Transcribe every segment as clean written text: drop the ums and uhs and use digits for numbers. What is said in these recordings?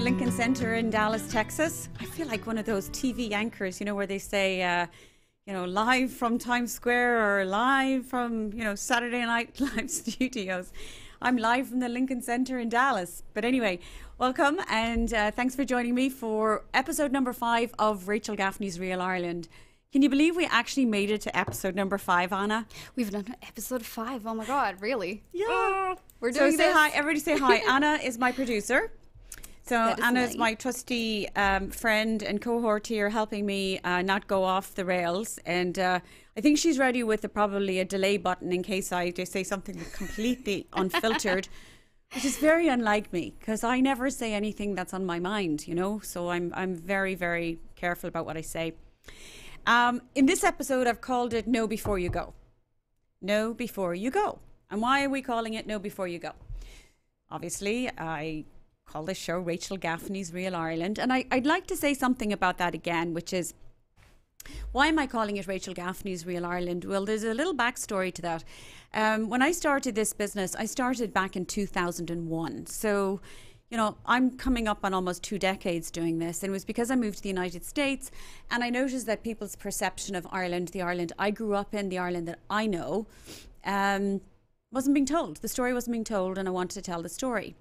Lincoln Center in Dallas, Texas. I feel like one of those TV anchors, where they say, live from Times Square or live from, Saturday Night Live studios. I'm live from the Lincoln Center in Dallas. But anyway, welcome and thanks for joining me for episode number 5 of Rachel Gaffney's Real Ireland. Can you believe we actually made it to episode number 5, Anna? We've done episode 5. Oh my God, really? Yeah. We're doing so this. Say hi. Everybody say hi. Anna is my producer. So Anna is my trusty friend and cohort here, helping me not go off the rails. And I think she's ready with probably a delay button in case I just say something completely unfiltered, which is very unlike me because I never say anything that's on my mind, So I'm very, very careful about what I say. In this episode, I've called it Know Before You Go. Know Before You Go. And why are we calling it Know Before You Go? Obviously, I call this show Rachel Gaffney's Real Ireland. And I'd like to say something about that again, which is, why am I calling it Rachel Gaffney's Real Ireland? Well, there's a little backstory to that. When I started this business, I started back in 2001. So, I'm coming up on almost 2 decades doing this. And it was because I moved to the United States and I noticed that people's perception of Ireland, the Ireland I grew up in, the Ireland that I know, wasn't being told. The story wasn't being told and I wanted to tell the story.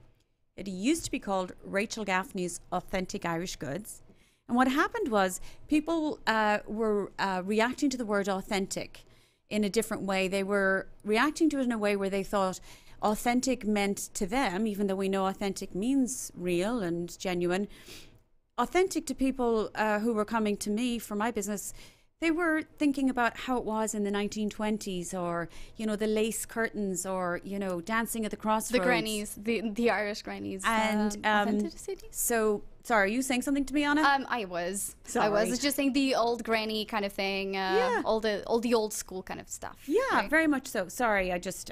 It used to be called Rachel Gaffney's Authentic Irish Goods. And what happened was people were reacting to the word authentic in a different way. They were reacting to it in a way where they thought authentic meant to them, even though we know authentic means real and genuine. Authentic to people who were coming to me for my business, they were thinking about how it was in the 1920s or, the lace curtains or, dancing at the crossroads. The grannies, the Irish grannies. And authenticity. So, sorry, are you saying something to me, Anna? I was. Sorry. I was just saying the old granny kind of thing. Yeah. All the old school kind of stuff. Yeah, right? Very much so. Sorry, I just...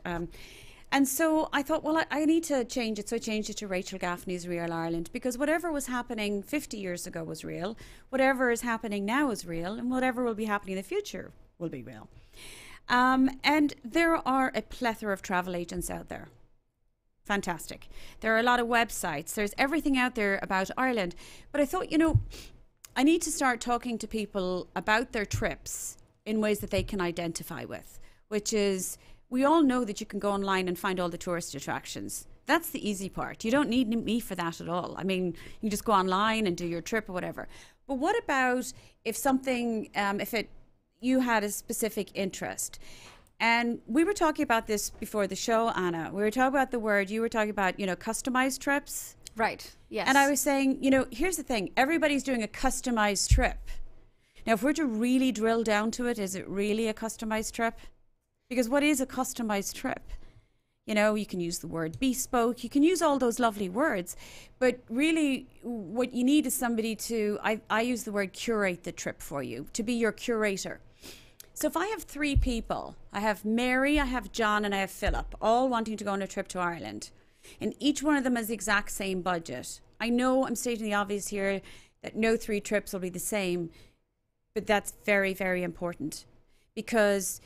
And so I thought, well, I need to change it. So I changed it to Rachel Gaffney's Real Ireland because whatever was happening 50 years ago was real. Whatever is happening now is real. And whatever will be happening in the future will be real. And there are a plethora of travel agents out there. Fantastic. There are a lot of websites. There's everything out there about Ireland. But I thought, I need to start talking to people about their trips in ways that they can identify with, which is... We all know that you can go online and find all the tourist attractions. That's the easy part. You don't need me for that at all. I mean, you just go online and do your trip or whatever. But what about if something, you had a specific interest? And we were talking about this before the show, Anna. We were talking about you were talking about, customized trips. Right, yes. And I was saying, here's the thing. Everybody's doing a customized trip. Now, if we're to really drill down to it, is it really a customized trip? Because what is a customized trip? You can use the word bespoke, you can use all those lovely words, but really what you need is somebody to, I use the word curate the trip for you, to be your curator. So if I have 3 people, I have Mary, I have John, and I have Philip, all wanting to go on a trip to Ireland, and each one of them has the exact same budget. I know I'm stating the obvious here that no 3 trips will be the same, but that's very, very important because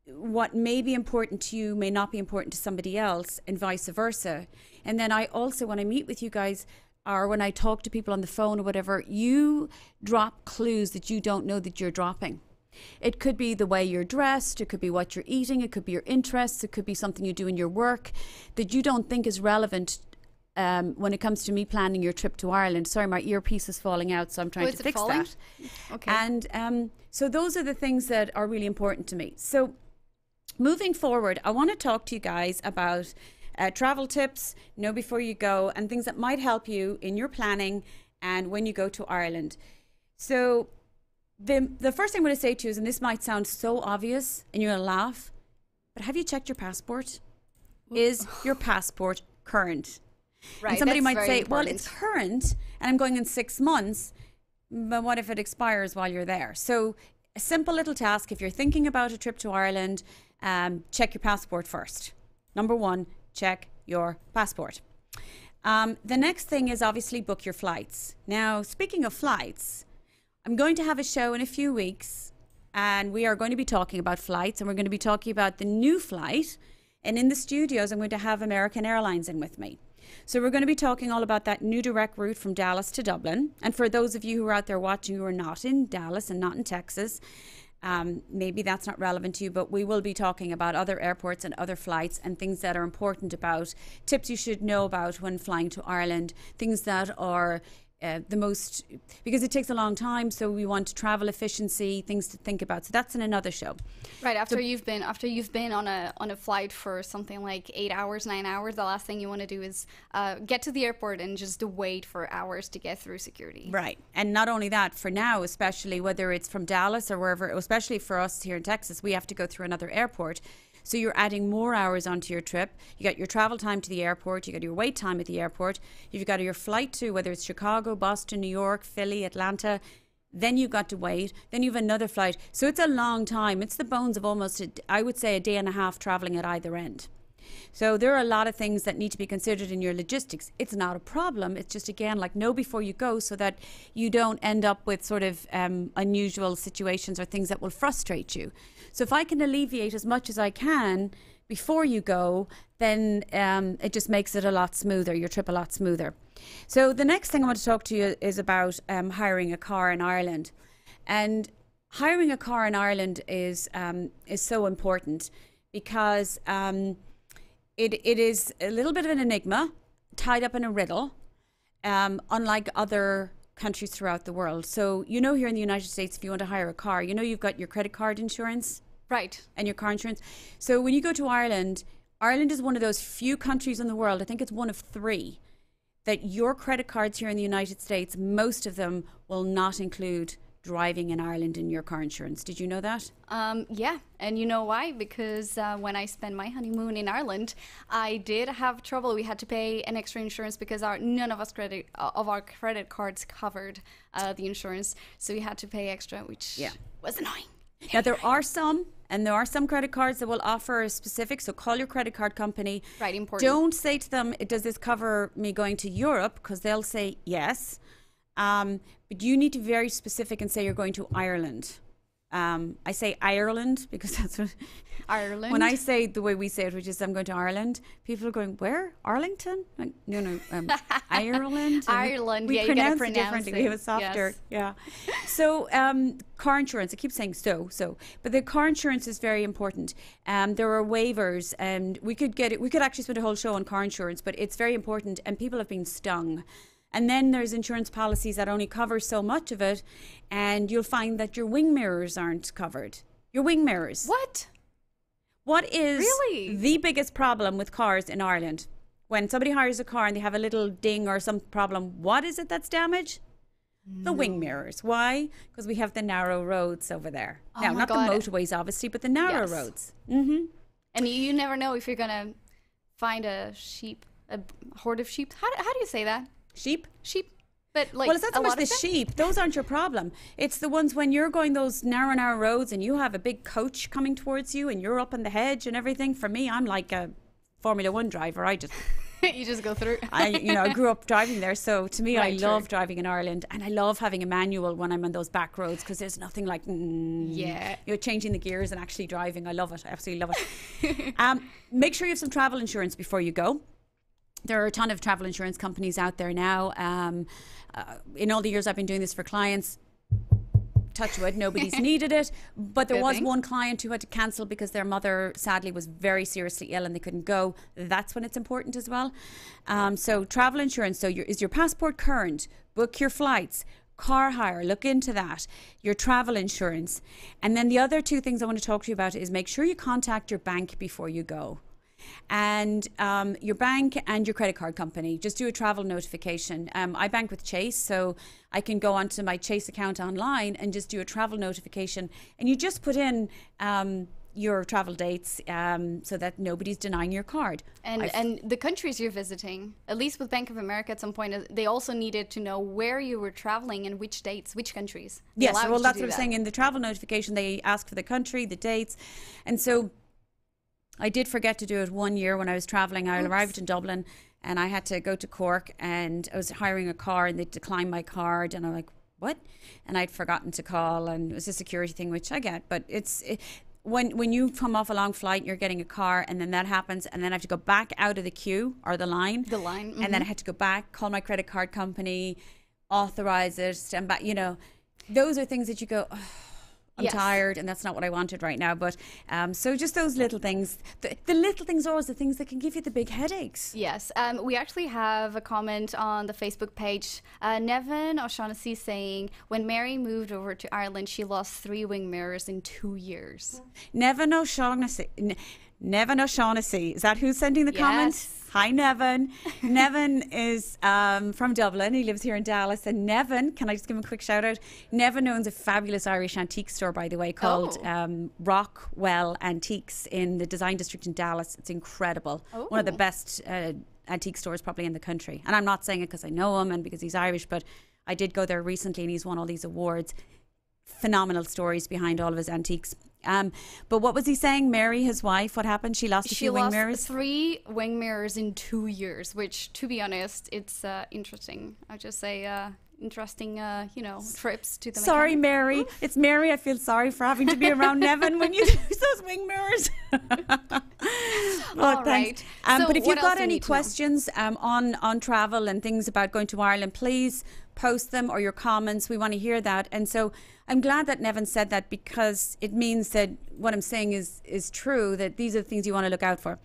what may be important to you may not be important to somebody else and vice versa. And then I also, when I meet with you guys or when I talk to people on the phone or whatever, you drop clues that you don't know that you're dropping. It could be the way you're dressed, it could be what you're eating, it could be your interests, it could be something you do in your work that you don't think is relevant when it comes to me planning your trip to Ireland. Sorry, my earpiece is falling out, so I'm trying to fix that. Okay. And so those are the things that are really important to me. So moving forward, I want to talk to you guys about travel tips, know before you go, and things that might help you in your planning and when you go to Ireland. So the first thing I'm going to say to you is, and this might sound so obvious and you're going to laugh, but have you checked your passport? Is your passport current? Right. And somebody might say, important. well, it's current and I'm going in 6 months, but what if it expires while you're there? So a simple little task, if you're thinking about a trip to Ireland, check your passport first. Number 1, check your passport. The next thing is obviously book your flights. Now, speaking of flights, I'm going to have a show in a few weeks and we are going to be talking about flights and we're going to be talking about the new flight. And in the studios, I'm going to have American Airlines in with me. So we're going to be talking all about that new direct route from Dallas to Dublin. And for those of you who are out there watching who are not in Dallas and not in Texas, maybe that's not relevant to you, but we will be talking about other airports and other flights and things that are important about, tips you should know about when flying to Ireland, things that are the most, because it takes a long time, so we want travel efficiency, things to think about. So that's in another show. Right, after you've been on a flight for something like 8 hours, 9 hours, the last thing you want to do is get to the airport and just wait for hours to get through security. Right. And not only that, for now, especially whether it's from Dallas or wherever, especially for us here in Texas, we have to go through another airport. So you're adding more hours onto your trip. You got your travel time to the airport. You got your wait time at the airport. You've got your flight to, whether it's Chicago, Boston, New York, Philly, Atlanta. Then you've got to wait. Then you have another flight. So it's a long time. It's the bones of almost, I would say, a day and a half traveling at either end. So there are a lot of things that need to be considered in your logistics. It's not a problem. It's just, again, like know before you go so that you don't end up with sort of unusual situations or things that will frustrate you. So if I can alleviate as much as I can before you go, then it just makes it a lot smoother, your trip a lot smoother. So the next thing I want to talk to you is about hiring a car in Ireland. And hiring a car in Ireland is so important because it is a little bit of an enigma, tied up in a riddle, unlike other countries throughout the world. So, here in the United States, if you want to hire a car, you've got your credit card insurance. Right. And your car insurance. So when you go to Ireland, Ireland is one of those few countries in the world, I think it's one of 3, that your credit cards here in the United States, most of them will not include driving in Ireland in your car insurance. Did you know that? Yeah, and you know why? Because when I spent my honeymoon in Ireland, I did have trouble. We had to pay an extra insurance because none of our credit cards covered the insurance, so we had to pay extra, which was annoying. Now there are some credit cards that will offer a specific, so call your credit card company. Right, important. Don't say to them, does this cover me going to Europe? Because they'll say yes. But you need to be very specific and say you're going to Ireland. I say Ireland because that's what Ireland. When I say the way we say it, which is I'm going to Ireland, people are going, where? Arlington? Like, no, Ireland. Ireland. We you gotta pronounce it differently. We have a softer, yes. So car insurance. I keep saying so, but the car insurance is very important. There are waivers, and we could actually spend a whole show on car insurance, but it's very important, and people have been stung. And then there's insurance policies that only cover so much of it, and you'll find that your wing mirrors aren't covered. Your wing mirrors. What is really the biggest problem with cars in Ireland? When somebody hires a car and they have a little ding or some problem, what is it that's damaged? The wing mirrors. Why? Because we have the narrow roads over there. Now, not God. The motorways, obviously, but the narrow roads. Mm-hmm. And you never know if you're going to find a horde of sheep. How do you say that? Sheep, but like, well, it's not so much the sheep. Those aren't your problem. It's the ones when you're going those narrow roads and you have a big coach coming towards you and you're up in the hedge and everything. For me, I'm like a Formula One driver. You just go through. I grew up driving there, so to me, right, I love driving in Ireland, and I love having a manual when I'm on those back roads because there's nothing like changing the gears and actually driving. I love it. I absolutely love it. Make sure you have some travel insurance before you go. There are a ton of travel insurance companies out there now. In all the years I've been doing this for clients, touch wood, nobody's needed it. But there was one client who had to cancel because their mother sadly was very seriously ill and they couldn't go. That's when it's important as well. So travel insurance. So is your passport current? Book your flights. Car hire, look into that. Your travel insurance. And then the other 2 things I want to talk to you about is make sure you contact your bank before you go. And your bank and your credit card company, just do a travel notification. I bank with Chase, so I can go onto my Chase account online and just do a travel notification. And you just put in your travel dates so that nobody's denying your card. And the countries you're visiting, at least with Bank of America at some point, they also needed to know where you were traveling and which dates, which countries. Yes, well, that's what I'm saying. In the travel notification, they ask for the country, the dates. And so I did forget to do it one year when I was traveling. I arrived in Dublin and I had to go to Cork and I was hiring a car and they declined my card and I'm like, what? And I'd forgotten to call and it was a security thing, which I get, but when you come off a long flight, you're getting a car, and then that happens, and then I have to go back out of the queue or the line. And then I had to go back, call my credit card company, authorize it, and back. You know, those are things that you go, oh, I'm tired, and that's not what I wanted right now. But so just those little things. The little things are always the things that can give you the big headaches. Yes. We actually have a comment on the Facebook page. Nevin O'Shaughnessy saying, when Mary moved over to Ireland, she lost 3 wing mirrors in 2 years. Nevin O'Shaughnessy. Nevin O'Shaughnessy. Is that who's sending the comment? Hi, Nevin. Nevin is from Dublin. He lives here in Dallas. And Nevin, can I just give him a quick shout out? Nevin owns a fabulous Irish antique store, by the way, called Rockwell Antiques in the Design District in Dallas. It's incredible. One of the best antique stores probably in the country. And I'm not saying it because I know him and because he's Irish, but I did go there recently and he's won all these awards. Phenomenal stories behind all of his antiques. But what was he saying? Mary, his wife, what happened? She lost a few wing mirrors? 3 wing mirrors in 2 years, which, to be honest, it's interesting. I just say interesting, trips to the Sorry, mechanic. Mary. It's Mary. I feel sorry for having to be around Nevin when you lose those wing mirrors. All right. But if you've got any questions on travel and things about going to Ireland, please post them or your comments. We want to hear that. And so I'm glad that Nevin said that, because it means that what I'm saying is true, that these are the things you want to look out for.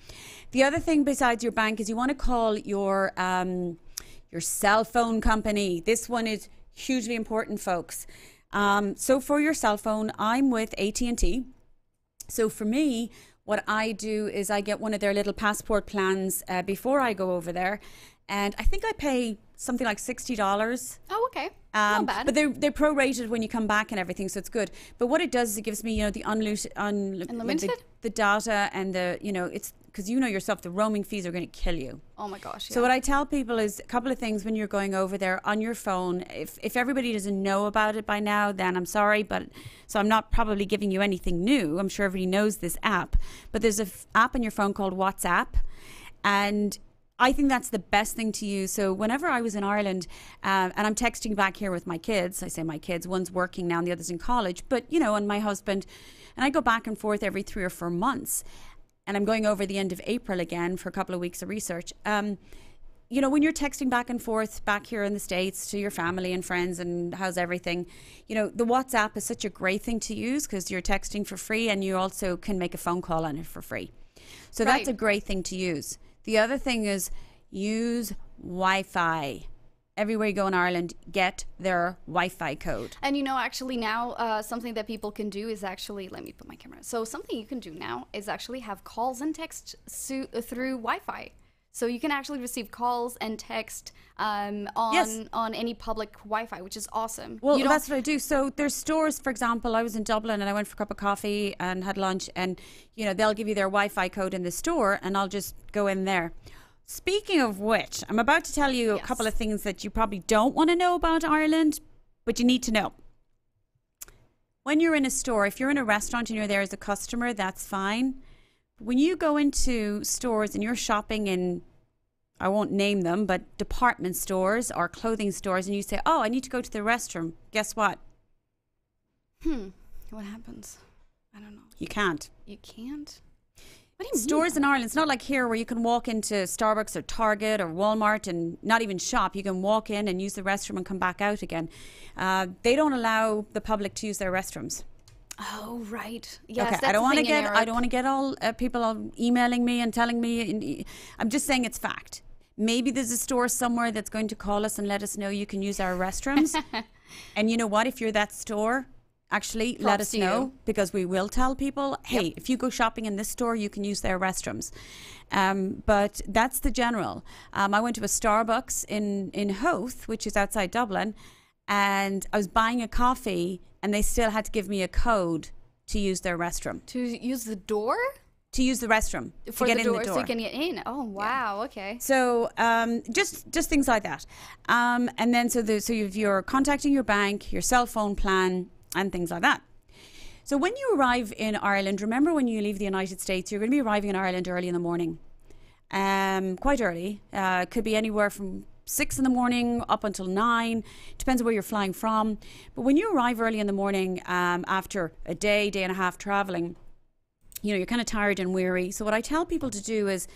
The other thing besides your bank is you want to call your cell phone company. This one is hugely important, folks. So for your cell phone, I'm with AT&T. So for me, what I do is I get one of their little passport plans before I go over there. And I think I pay something like $60. Oh, okay. Not bad. But they're prorated when you come back and everything, so it's good. But what it does is it gives me, the unlimited, the data and it's because yourself, the roaming fees are going to kill you. Oh my gosh. Yeah. So what I tell people is a couple of things when you're going over there on your phone. If everybody doesn't know about it by now, then I'm sorry, but so I'm not probably giving you anything new. I'm sure everybody knows this app, but there's an app on your phone called WhatsApp, and I think that's the best thing to use. So whenever I was in Ireland, and I'm texting back here with my kids, I say my kids, one's working now and the other's in college, but and my husband, and I go back and forth every 3 or 4 months, and I'm going over the end of April again for a couple of weeks of research. When you're texting back and forth back here in the States to your family and friends and how's everything, the WhatsApp is such a great thing to use because you're texting for free and you also can make a phone call on it for free. So that's a great thing to use. The other thing is use Wi-Fi. Everywhere you go in Ireland, get their Wi-Fi code. And actually now something that people can do is actually, let me put my camera. So something you can do now is actually have calls and text through Wi-Fi. So you can actually receive calls and text on any public Wi-Fi, which is awesome. Well, that's what I do. So there's stores, for example, I was in Dublin and I went for a cup of coffee and had lunch, and they'll give you their Wi-Fi code in the store and I'll just go in there. Speaking of which, I'm about to tell you a couple of things that you probably don't want to know about Ireland, but you need to know. When you're in a store, if you're in a restaurant and you're there as a customer, that's fine. When you go into stores and you're shopping in, I won't name them, but department stores or clothing stores, and you say, oh, I need to go to the restroom, guess what? What happens? I don't know. You can't. You can't? What do you mean? Stores in Ireland, it's not like here where you can walk into Starbucks or Target or Walmart and not even shop. You can walk in and use the restroom and come back out again. They don't allow the public to use their restrooms. Oh, right. Yes, okay. I don't want to get all people all emailing me and telling me. I'm just saying it's fact. Maybe there's a store somewhere that's going to call us and let us know you can use our restrooms. And you know what? If you're that store, actually let us know, because we will tell people, hey, if you go shopping in this store, you can use their restrooms. But that's the general. I went to a Starbucks in Howth, which is outside Dublin, and I was buying a coffee, and they still had to give me a code to use their restroom. To use the door? To use the restroom. For to get the in door, the door. so you can get in. Oh, wow. Okay. So just things like that. And then so you're contacting your bank, your cell phone plan, and things like that. So when you arrive in Ireland, remember when you leave the United States, you're going to be arriving in Ireland early in the morning. Quite early. Could be anywhere from 6 in the morning up until 9. Depends on where you're flying from. But when you arrive early in the morning, after a day and a half traveling, you're kind of tired and weary. So what I tell people to do is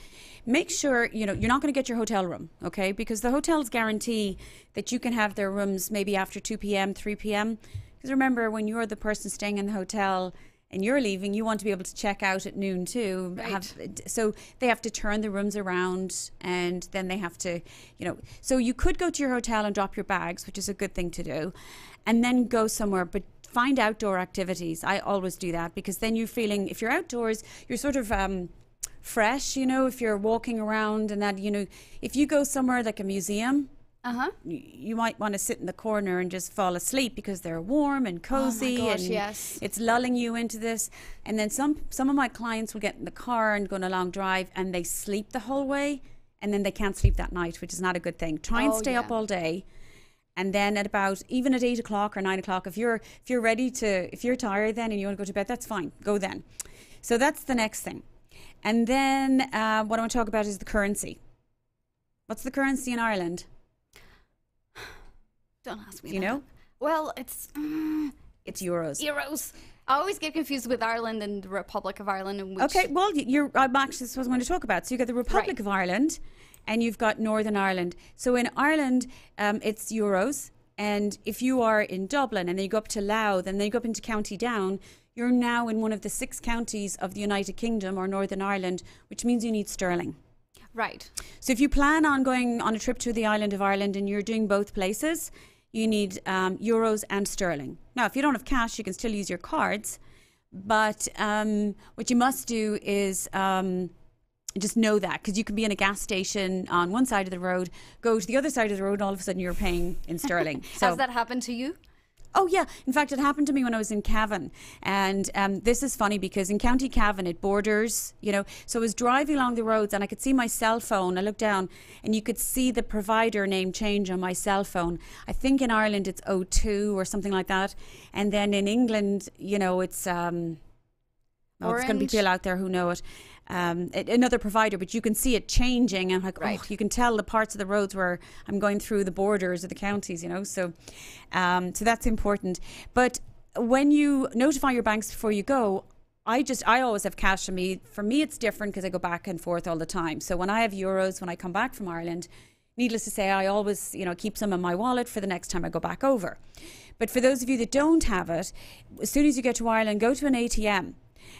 make sure, you're not going to get your hotel room, okay? Because the hotels guarantee that you can have their rooms maybe after 2 p.m., 3 p.m. Because remember, when you're the person staying in the hotel and you're leaving, you want to be able to check out at noon too. Right. So they have to turn the rooms around, and then they have to, so you could go to your hotel and drop your bags, which is a good thing to do, and then go somewhere. But find outdoor activities. I always do that, because then you're feeling, if you're outdoors, you're sort of fresh, if you're walking around and that, if you go somewhere like a museum, you might want to sit in the corner and just fall asleep because they're warm and cozy. Oh my gosh, and yes. It's lulling you into this. And then some of my clients will get in the car and go on a long drive and they sleep the whole way, and then they can't sleep that night, which is not a good thing. Try and stay up all day. And then at about, even at 8 o'clock or 9 o'clock, if you're ready to, if you're tired then and you want to go to bed, that's fine. Go then. So that's the next thing. And then what I want to talk about is the currency. What's the currency in Ireland? Don't ask me. You know? Well, it's euros. Euros. I always get confused with Ireland and the Republic of Ireland. And Okay, well, I'm actually, this is what I'm going to talk about. So you've got the Republic of Ireland, and you've got Northern Ireland. So in Ireland, it's euros. And if you are in Dublin and then you go up to Louth and then you go up into County Down, you're now in one of the 6 counties of the United Kingdom or Northern Ireland, which means you need sterling. Right. So if you plan on going on a trip to the island of Ireland and you're doing both places, you need euros and sterling. Now, if you don't have cash, you can still use your cards. But what you must do is just know that, because you can be in a gas station on one side of the road, go to the other side of the road, and all of a sudden you're paying in sterling. So, has that happened to you? Oh, yeah. In fact, it happened to me when I was in Cavan. And this is funny because in County Cavan, it borders, So I was driving along the roads and I could see my cell phone. I looked down and you could see the provider name change on my cell phone. I think in Ireland it's O2 or something like that. And then in England, it's... there's going to be people out there who know it. Another provider, but you can see it changing, and you can tell the parts of the roads where I'm going through the borders of the counties, so that's important. But when you notify your banks before you go, I always have cash on me. For me, it's different because I go back and forth all the time. So when I have euros, when I come back from Ireland, needless to say, I always, keep some in my wallet for the next time I go back over. But for those of you that don't have it, as soon as you get to Ireland, go to an ATM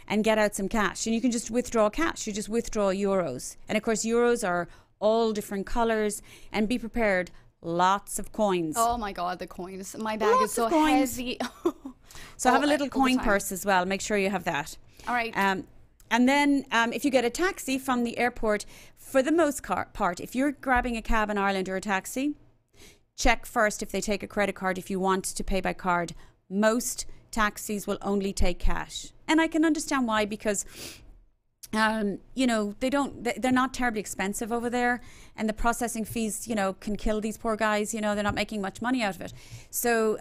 and get out some cash, and you can just withdraw cash. You just withdraw euros, and of course euros are all different colors, and be prepared, lots of coins. Oh my god, the coins. My bag is so heavy. So have a little coin purse as well. Make sure you have that. All right. And then if you get a taxi from the airport, for the most part, if you're grabbing a cab in Ireland or a taxi, check first if they take a credit card if you want to pay by card. Most taxis will only take cash, and I can understand why, because they're not terribly expensive over there, and the processing fees can kill these poor guys. They're not making much money out of it. So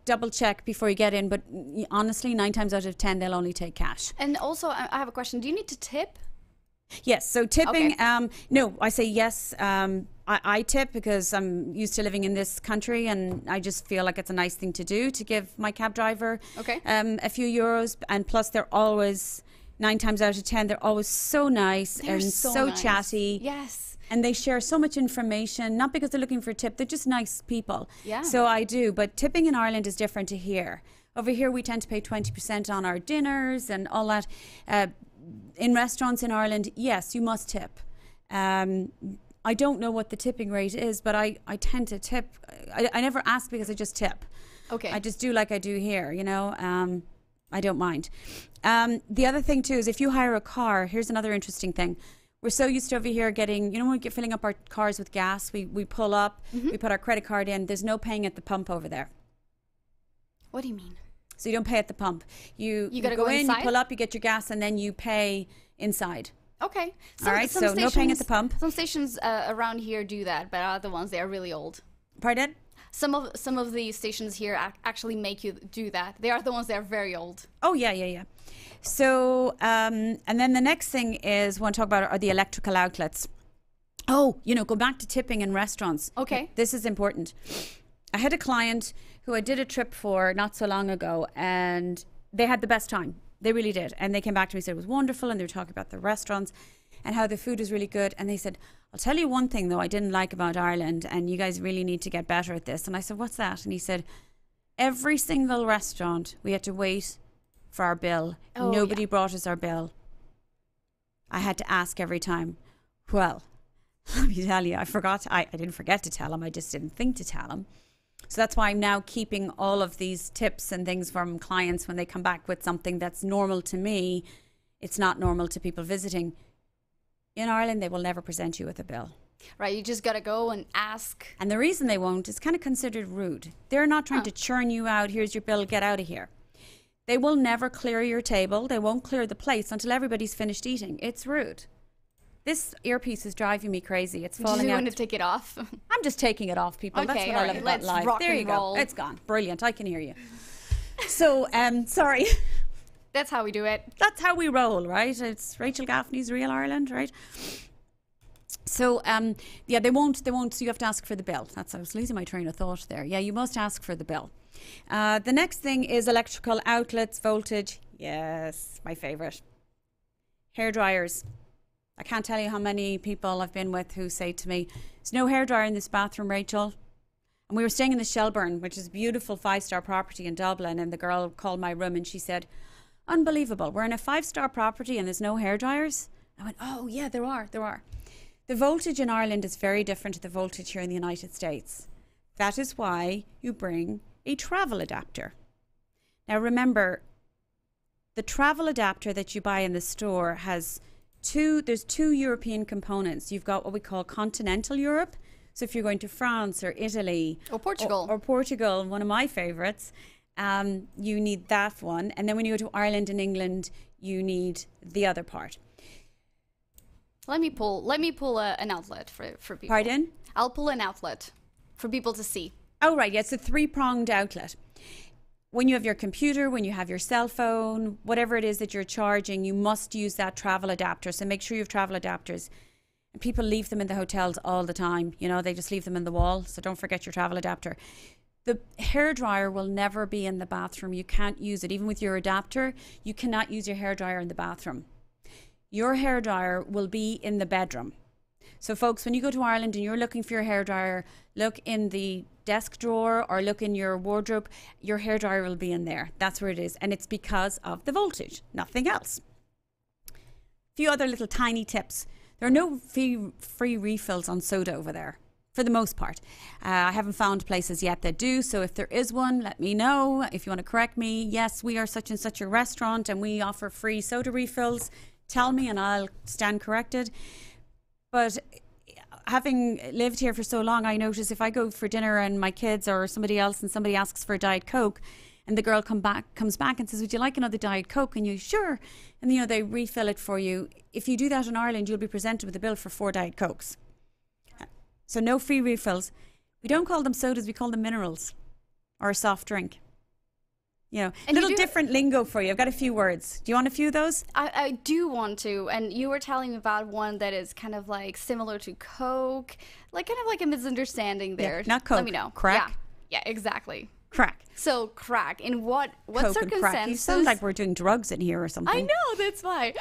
double check before you get in, but honestly 9 times out of 10 they'll only take cash. And also I have a question, do you need to tip? Yes, so tipping, okay. No, I say yes. I tip because I'm used to living in this country, and I just feel like it's a nice thing to do, to give my cab driver a few euros. And plus, they're always, 9 times out of 10, they're always so nice. They're and so nice. Chatty. Yes. And they share so much information, not because they're looking for a tip, they're just nice people. Yeah. So I do, but tipping in Ireland is different to here. Over here, we tend to pay 20% on our dinners and all that. In restaurants in Ireland, yes, you must tip. I don't know what the tipping rate is, but I tend to tip. I never ask because I just tip. Okay. I just do like I do here, I don't mind. The other thing too is if you hire a car, here's another interesting thing. We're so used to over here getting, when we get filling up our cars with gas, we pull up, we put our credit card in. There's no paying at the pump over there. What do you mean? So you don't pay at the pump. You gotta go in, inside? you pull up, you get your gas, and then you pay inside. Okay. All right, so no paying at the pump. Some stations around here do that, but other ones, they are really old. Pardon? Some of the stations here actually make you do that. They are the ones that are very old. Oh, yeah. So, and then the next thing is, I want to talk about are the electrical outlets. Oh, go back to tipping in restaurants. Okay. This is important. I had a client who I did a trip for not so long ago, and they had the best time. They really did. And they came back to me and said it was wonderful. And they were talking about the restaurants and how the food is really good. And they said, I'll tell you one thing, though, I didn't like about Ireland, and you guys really need to get better at this. And I said, what's that? And he said, every single restaurant, we had to wait for our bill. Oh, Nobody brought us our bill. I had to ask every time. Well, let me tell you, I didn't forget to tell him. I just didn't think to tell him. So that's why I'm now keeping all of these tips and things from clients when they come back with something that's normal to me. It's not normal to people visiting. In Ireland, they will never present you with a bill. Right, you just got to go and ask. And the reason they won't is kind of considered rude. They're not trying to churn you out. Here's your bill, get out of here. They will never clear your table. They won't clear the plates until everybody's finished eating. It's rude. This earpiece is driving me crazy. It's falling out. Do you want to take it off? I'm just taking it off, people. Okay, That's what I love about live. Rock there you and go. roll. It's gone. Brilliant. I can hear you. So, sorry. That's how we do it. That's how we roll, right? It's Rachel Gaffney's Real Ireland, right? So, yeah, they won't, so you have to ask for the bill. I was losing my train of thought there. Yeah, you must ask for the bill. The next thing is electrical outlets, voltage. Yes, my favorite. Hair dryers. I can't tell you how many people I've been with who say to me, there's no hairdryer in this bathroom, Rachel. And we were staying in the Shelburne, which is a beautiful 5-star property in Dublin. And the girl called my room and she said, unbelievable. We're in a 5-star property and there's no hairdryers. I went, oh yeah, there are. The voltage in Ireland is very different to the voltage here in the United States. That is why you bring a travel adapter. Now remember, the travel adapter that you buy in the store has there's two European components. You've got what we call continental Europe. So if you're going to France or Italy or Portugal, or Portugal, one of my favorites, you need that one. And then when you go to Ireland and England, you need the other part. Let me pull an outlet for people. Pardon? I'll pull an outlet for people to see. Oh, right. Yeah, it's a 3-pronged outlet. When you have your computer, when you have your cell phone, whatever it is that you're charging, you must use that travel adapter. So make sure you have travel adapters. And people leave them in the hotels all the time. You know, they just leave them in the wall. So don't forget your travel adapter. The hairdryer will never be in the bathroom. You can't use it. Even with your adapter, you cannot use your hairdryer in the bathroom. Your hairdryer will be in the bedroom. So folks, when you go to Ireland and you're looking for your hairdryer, look in the desk drawer or look in your wardrobe. Your hairdryer will be in there. That's where it is. And it's because of the voltage, nothing else. A few other little tiny tips. There are no free refills on soda over there, for the most part. I haven't found places yet that do. So if there is one, let me know. If you want to correct me, yes, we are such and such a restaurant and we offer free soda refills. Tell me and I'll stand corrected. But having lived here for so long, I notice if I go for dinner and my kids or somebody else and somebody asks for a Diet Coke and the girl comes back and says, would you like another Diet Coke? And you, sure. And, you know, they refill it for you. If you do that in Ireland, you'll be presented with a bill for 4 Diet Cokes. So no free refills. We don't call them sodas, we call them minerals or a soft drink. You know, a little different lingo for you. I've got a few words. Do you want a few of those? I do want to. And you were telling me about one that is kind of like similar to Coke, like kind of like a misunderstanding there. Yeah, not Coke. Let me know. Crack? Yeah, exactly. Crack. So crack. In what Coke circumstances? And crack. You sound like we're doing drugs in here or something. I know, that's why.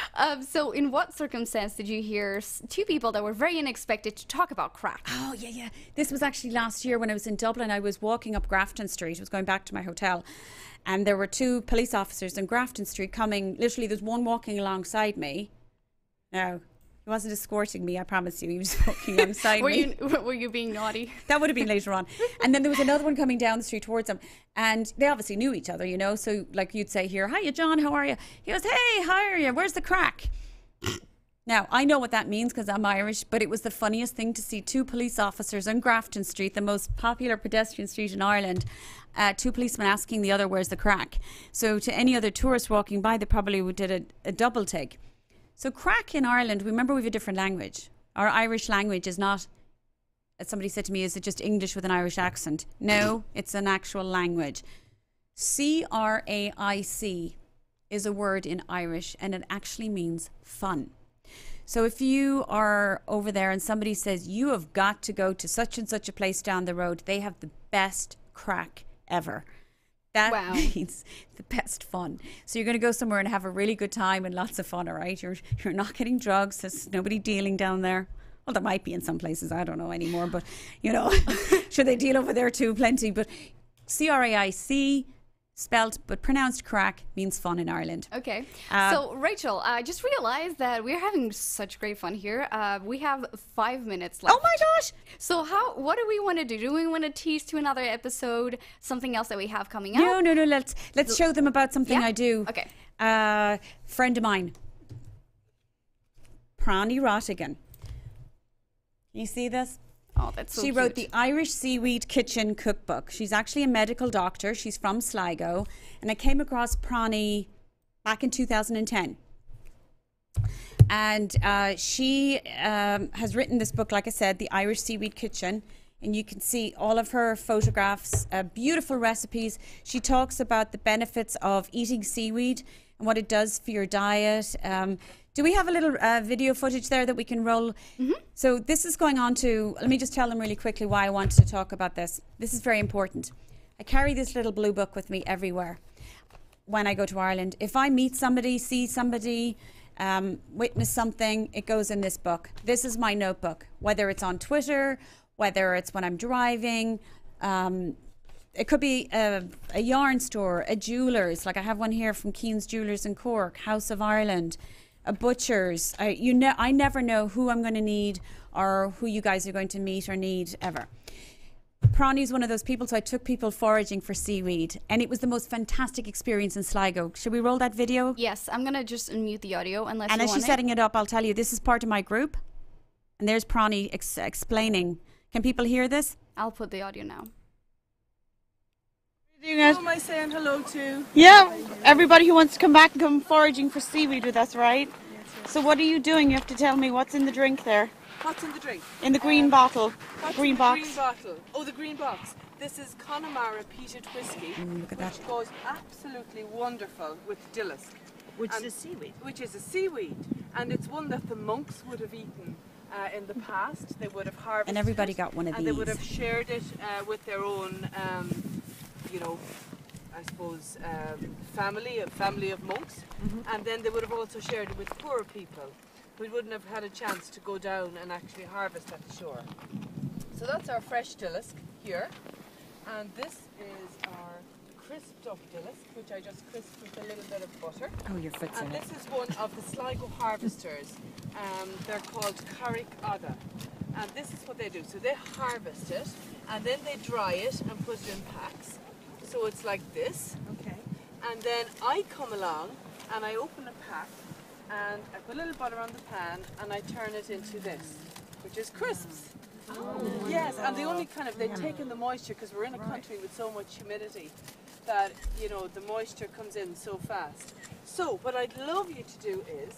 So in what circumstance did you hear two people that were very unexpected to talk about crack? Oh, yeah. This was actually last year when I was in Dublin. I was walking up Grafton Street. I was going back to my hotel. And there were 2 police officers in Grafton Street coming. Literally, there's one walking alongside me. Now, he wasn't escorting me, I promise you. He was walking alongside me. Were you being naughty? That would have been later on. And then there was another one coming down the street towards them. And they obviously knew each other, you know. So, like, you'd say here, hiya, John, how are you? He goes, hey, how are you? Where's the crack? Now, I know what that means because I'm Irish, but it was the funniest thing to see 2 police officers on Grafton Street, the most popular pedestrian street in Ireland, 2 policemen asking the other, where's the crack? So to any other tourist walking by, they probably did a double take. So crack in Ireland, remember we have a different language. Our Irish language is not, as somebody said to me, is it just English with an Irish accent? No, it's an actual language. C-R-A-I-C is a word in Irish and it actually means fun. So if you are over there and somebody says, you have got to go to such and such a place down the road, they have the best crack ever. That Wow. means the best fun. So you're going to go somewhere and have a really good time and lots of fun, all right? You're not getting drugs. There's nobody dealing down there. Well, there might be in some places. I don't know anymore. But, you know, sure they deal over there too, plenty. But CRAIC, spelt but pronounced crack, means fun in Ireland. Okay. So, Rachel, I just realized that we're having such great fun here. We have 5 minutes left. Oh my gosh! So what do we want to do? Do we want to tease to another episode, something else that we have coming up? No. Let's show them about something I do. Okay. Friend of mine, Prani Rottigan. You see this? Oh, that's so She cute. wrote the Irish Seaweed Kitchen Cookbook. She's actually a medical doctor. She's from Sligo. And I came across Prani back in 2010. And she has written this book, like I said, The Irish Seaweed Kitchen. And you can see all of her photographs, beautiful recipes. She talks about the benefits of eating seaweed and what it does for your diet. Do we have a little video footage there that we can roll? Mm-hmm. So this is going on to, let me just tell them really quickly why I wanted to talk about this. This is very important. I carry this little blue book with me everywhere when I go to Ireland. If I meet somebody, see somebody, witness something, it goes in this book. This is my notebook, whether it's on Twitter, whether it's when I'm driving. It could be a yarn store, a jeweller's, like I have one here from Keane's Jewellers in Cork, House of Ireland, a butcher's. I never know who I'm going to need or who you guys are going to meet or need ever. Prani's one of those people, so I took people foraging for seaweed, and it was the most fantastic experience in Sligo. Should we roll that video? Yes, I'm going to just unmute the audio unless and you as want she's setting it up, I'll tell you, this is part of my group, and there's Prani explaining. Can people hear this? I'll put the audio now. Who am I saying hello to? Yeah, everybody who wants to come back and come foraging for seaweed with us, right? Yes. So what are you doing? You have to tell me what's in the drink there. What's in the drink? In the green bottle. Green box. Green bottle. Oh, the green box. This is Connemara peated whiskey, Look at that. which goes absolutely wonderful with dillisk. Which is a seaweed. Which is a seaweed. And it's one that the monks would have eaten in the past. They would have harvested And everybody it, got one of and these. they would have shared it with their own, you know, I suppose, family of monks. Mm-hmm. And then they would have also shared it with poorer people who wouldn't have had a chance to go down and actually harvest at the shore. So that's our fresh dillisk here. And this is our crisped up dillisk, which I just crisped with a little bit of butter. Oh, your foot's And in it. this is one of the Sligo harvesters. They're called Carrick Ada. And this is what they do. So they harvest it and then they dry it and put it in packs. So it's like this. Okay. And then I come along and I open a pack and I put a little butter on the pan and I turn it into this, which is crisps. Oh. Yes, and they only kind of, they've taken the moisture because we're in a country with so much humidity that, you know, the moisture comes in so fast. So what I'd love you to do is,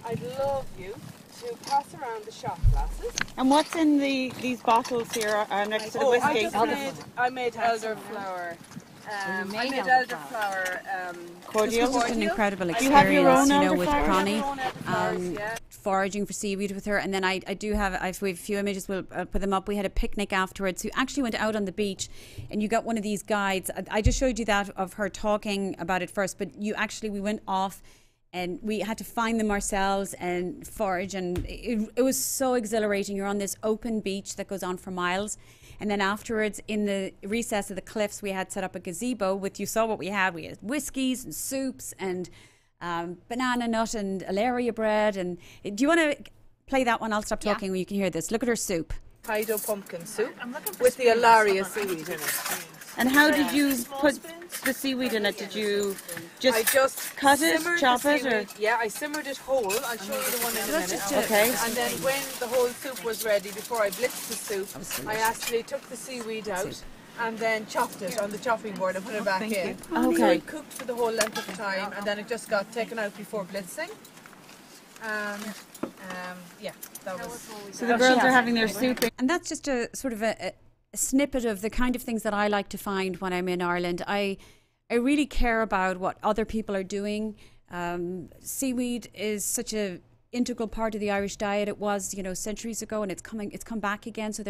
I'd love you to pass around the shot glasses. And what's in these bottles here next to the whiskey? I made elderflower. I made elderflower cordial. This was just an incredible You have your own experience, you know, with elderflower? Prani. Foraging for seaweed with her, and then I do have we have a few images. We'll put them up. We had a picnic afterwards. We actually went out on the beach, and you got one of these guides. I just showed you that of her talking about it first, but we went off, and we had to find them ourselves and forage, and it was so exhilarating. You're on this open beach that goes on for miles. And then afterwards, in the recess of the cliffs, we had set up a gazebo with, you saw what we had. We had whiskies and soups and banana nut and alaria bread. And do you want to play that one? I'll stop talking when you can hear this. Look at her soup. Fido pumpkin soup with the alaria seaweed in it. And how did you put the seaweed in it? Did you just cut it, chop it? Or? Yeah, I simmered it whole. I'll show you the one in a minute. Okay. And then when the whole soup was ready, before I blitzed the soup, I actually took the seaweed out and then chopped it on the chopping board and put it back in. Okay. So it cooked for the whole length of time, and then it just got taken out before blitzing. Yeah, that was. So the girls are having their soup. And that's just a sort of a snippet of the kind of things that I like to find when I'm in Ireland. I really care about what other people are doing. Seaweed is such a integral part of the Irish diet. It was, centuries ago, and it's come back again. So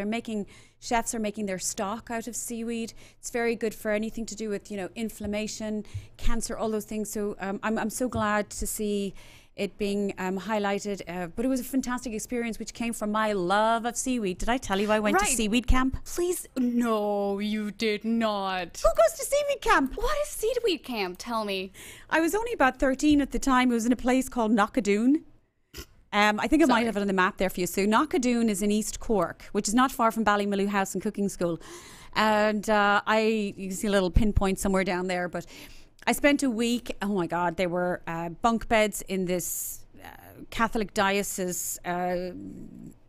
chefs are making their stock out of seaweed. It's very good for anything to do with, inflammation, cancer, all those things. So I'm so glad to see it being highlighted, but it was a fantastic experience, which came from my love of seaweed. Did I tell you I went to seaweed camp? Please, no, you did not. Who goes to seaweed camp? What is seaweed camp? Tell me. I was only about 13 at the time. It was in a place called Knockadoon. I think I might have it on the map there for you. So Knockadoon is in East Cork, which is not far from Ballymaloe House and Cooking School. And you can see a little pinpoint somewhere down there, but I spent a week. Oh my God, there were bunk beds in this Catholic diocese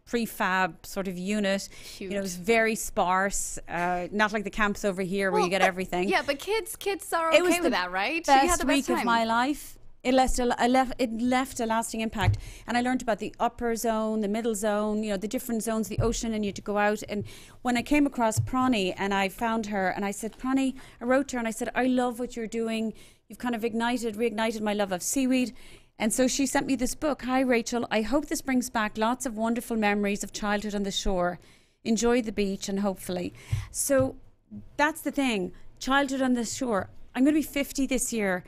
prefab sort of unit. Cute. It was very sparse, not like the camps over here where you get everything. Yeah, but kids are okay with that, right? Best you had the best week time. of my life. It left a lasting impact, and I learned about the upper zone, the middle zone, the different zones, the ocean, and you had to go out. And when I came across Pranny and I found her, and I said, Pranny, I wrote to her and I said, I love what you're doing. You've kind of reignited my love of seaweed. And so she sent me this book. Hi, Rachel. I hope this brings back lots of wonderful memories of childhood on the shore. Enjoy the beach, and hopefully. So that's the thing. Childhood on the shore. I'm going to be 50 this year.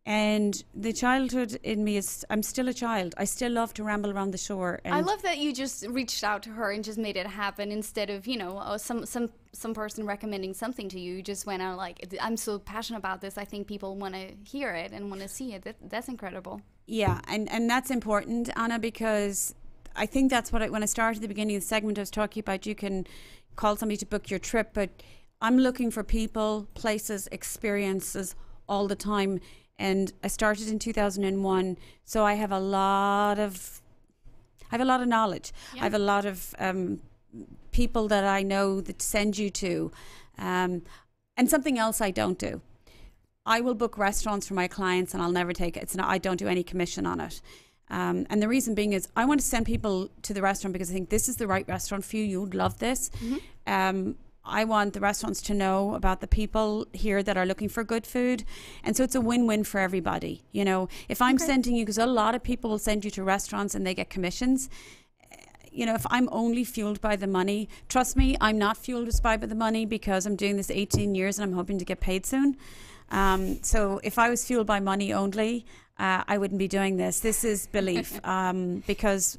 And the childhood in me is, I'm still a child. I still love to ramble around the shore. And I love that you just reached out to her and just made it happen instead of, some person recommending something to you. You just went out like, I'm so passionate about this. I think people want to hear it and want to see it. That's incredible. Yeah, and that's important, Anna, because I think that's what when I started at the beginning of the segment, I was talking about you can call somebody to book your trip, but I'm looking for people, places, experiences all the time. And I started in 2001, so I have a lot of knowledge. Yeah. I have a lot of people that I know that send you to, and something else I don't do. I will book restaurants for my clients, and I'll never take it. I don't do any commission on it. And the reason being is I want to send people to the restaurant because I think this is the right restaurant for you. You'd love this. Mm-hmm. I want the restaurants to know about the people here that are looking for good food. And so it's a win-win for everybody. If I'm sending you, because a lot of people will send you to restaurants and they get commissions. If I'm only fueled by the money, trust me, I'm not fueled just by the money because I'm doing this 18 years and I'm hoping to get paid soon. So if I was fueled by money only, I wouldn't be doing this. This is belief. Because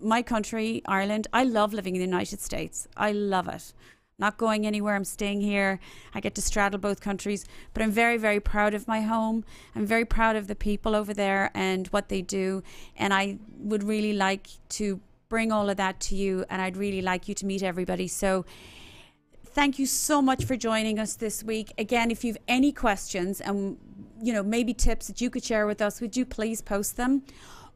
my country, Ireland, I love living in the United States. I love it. Not going anywhere. I'm staying here. I get to straddle both countries, but I'm very, very proud of my home. I'm very proud of the people over there and what they do. And I would really like to bring all of that to you, and I'd really like you to meet everybody. So thank you so much for joining us this week. Again, if you have any questions and maybe tips that you could share with us, would you please post them?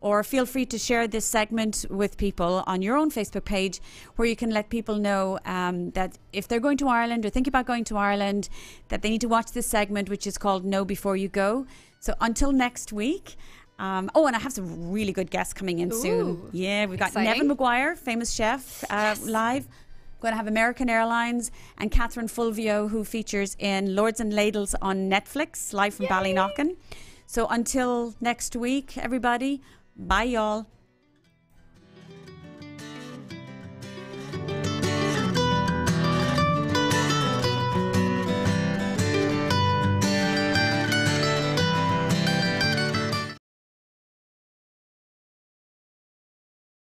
Or feel free to share this segment with people on your own Facebook page, where you can let people know that if they're going to Ireland or think about going to Ireland, that they need to watch this segment, which is called Know Before You Go. So until next week. And I have some really good guests coming in soon. Yeah, we've got exciting. Nevin McGuire, famous chef, live. We're going to have American Airlines and Catherine Fulvio, who features in Lords and Ladles on Netflix, live from Ballynocken. So until next week, everybody. Bye, y'all.